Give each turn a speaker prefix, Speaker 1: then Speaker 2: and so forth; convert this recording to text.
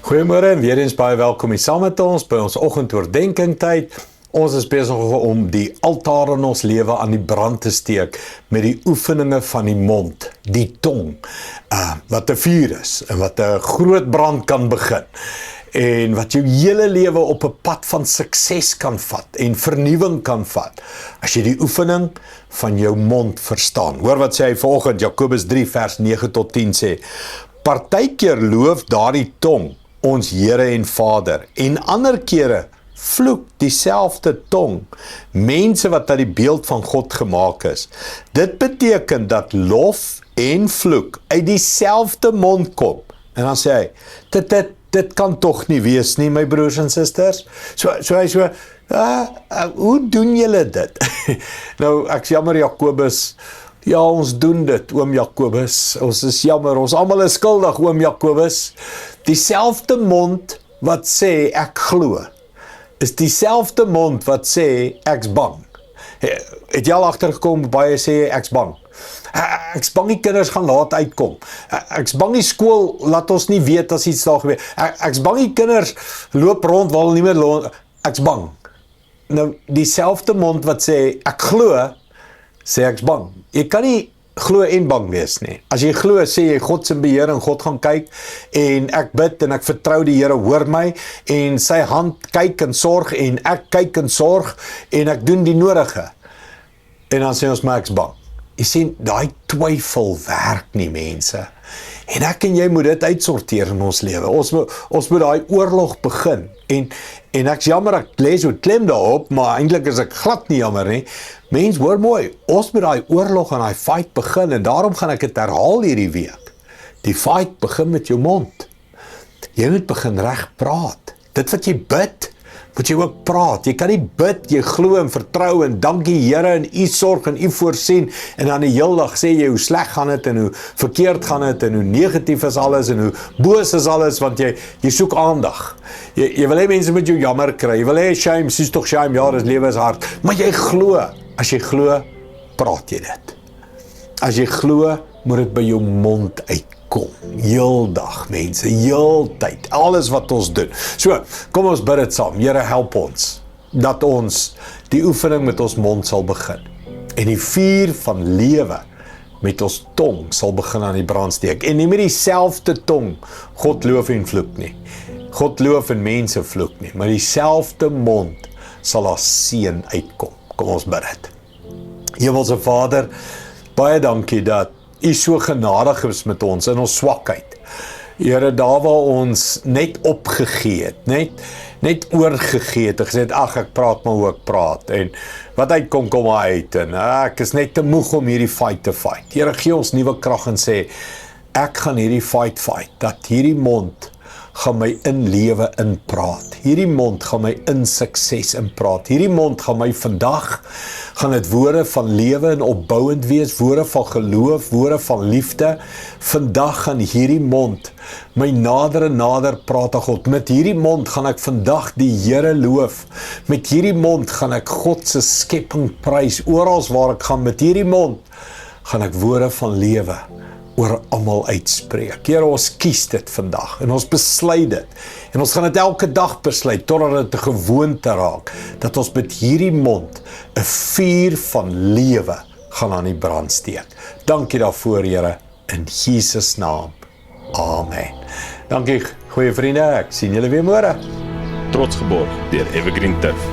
Speaker 1: Goeiemôre en weer eens baie welkom hier saam met ons by ons oggendoordenkings tyd. Ons is besig om die altaar in ons lewe aan die brand te steek met die oefeninge van die mond, die tong, wat 'n vuur is en wat 'n groot brand kan begin. En wat jou hele lewe op 'n pad van sukses kan vat en vernuwing kan vat, as jy die oefening van jou mond verstaan. Hoor wat sê hy vanoggend, Jakobus 3 vers 9 tot 10 sê, partykeer loof daardie tong ons Here en Vader, en ander kere vloek dieselfde tong mense wat uit die beeld van God gemaak is. Dit beteken dat lof en vloek uit dieselfde mond kom. En dan sê hy, dit kan tog nie wees nie, my broers en susters. Hoe doen julle dit? Nou, ek jammer Jakobus, ja, ons doen dit, oom Jakobus, ons is jammer, ons almal is skuldig, oom Jakobus. Dieselfde mond wat sê ek glo, is dieselfde mond wat sê ek's bang. Het jy al agtergekom, baie sê ek's bang. Ek's bang die kinders gaan laat uitkom. Ek's bang die skool laat ons nie weet as iets daar gebeur. Ek's bang die kinders loop rond waar hulle nie meer loop. Ek's bang. Nou, dieselfde mond wat sê ek glo, sê ek's bang. Jy kan nie glo en bang wees nie. As jy glo, sê jy God se beheer en God gaan kyk en ek bid en ek vertrou die Here hoor my en sy hand kyk en sorg en ek kyk en sorg en ek doen die nodige. En dan sê ons maar ek's bang. Jy sien, daai twyfel werk nie, mense. En ek en jy moet dit uitsorteer in ons lewe. Ons moet daai oorlog begin. En ek's jammer, ek lê so klem daarop, maar eintlik is ek glad nie jammer nie. Mens, hoor mooi, ons moet daai oorlog en daai fight begin, en daarom gaan ek dit herhaal hierdie week. Die fight begin met jou mond. Jy moet begin reg praat. Dit wat jy bid, moet jy ook praat. Jy kan nie bid, jy glo en vertrou en dankie Here en u sorg en u voorsien en dan die hele dag sê jy hoe sleg gaan dit en hoe verkeerd gaan dit en hoe negatief is alles en hoe boos is alles, want jy soek aandag. Jy wil hê mense met jou jammer kry. Jy wil hê shame, sies tog shame, ja, dis lewe is hard. Maar jy glo. As jy glo, praat jy dit. As jy glo, moet dit by jou mond uitkom. Heeldag, mense, heeltyd, alles wat ons doen. So, kom ons bid dit saam. Here, help ons, dat ons die oefening met ons mond sal begin. En die vuur van lewe met ons tong sal begin aan die brand steek. En nie met dieselfde tong God loof en vloek nie. God loof en mense vloek nie, maar dieselfde mond sal as seën uitkom. Kom ons bid dit. Hemelse Vader, baie dankie dat u so genadig is met ons in ons swakheid. Here, daar waar ons net opgegee het, net oorgegee het en gesê het, ag, ek praat maar hoe ek praat, en wat uitkom, kom maar uit, en ek is net te moeg om hierdie fight te fight. Here, gee ons nuwe krag en sê, ek gaan hierdie fight, dat hierdie mond gaan my in lewe inpraat. Hierdie mond gaan my in sukses inpraat. Hierdie mond gaan my vandag, gaan dit woorde van lewe en opbouend wees, woorde van geloof, woorde van liefde. Vandag gaan hierdie mond my nader en nader praat aan God. Met hierdie mond gaan ek vandag die Here loof. Met hierdie mond gaan ek God se skepping prys, oral waar ek gaan. Met hierdie mond gaan ek woorde van lewe oor almal uitspreek. Here, ons kies dit vandag en ons besluit dit. En ons gaan dit elke dag besluit totdat dit 'n gewoonte raak dat ons met hierdie mond 'n vuur van lewe gaan aan die brand steek. Dankie daarvoor, Here, in Jesus naam. Amen. Dankie, goeie vriende. Ek sien julle weer môre.
Speaker 2: Trots geborg deur Evergreen Turf.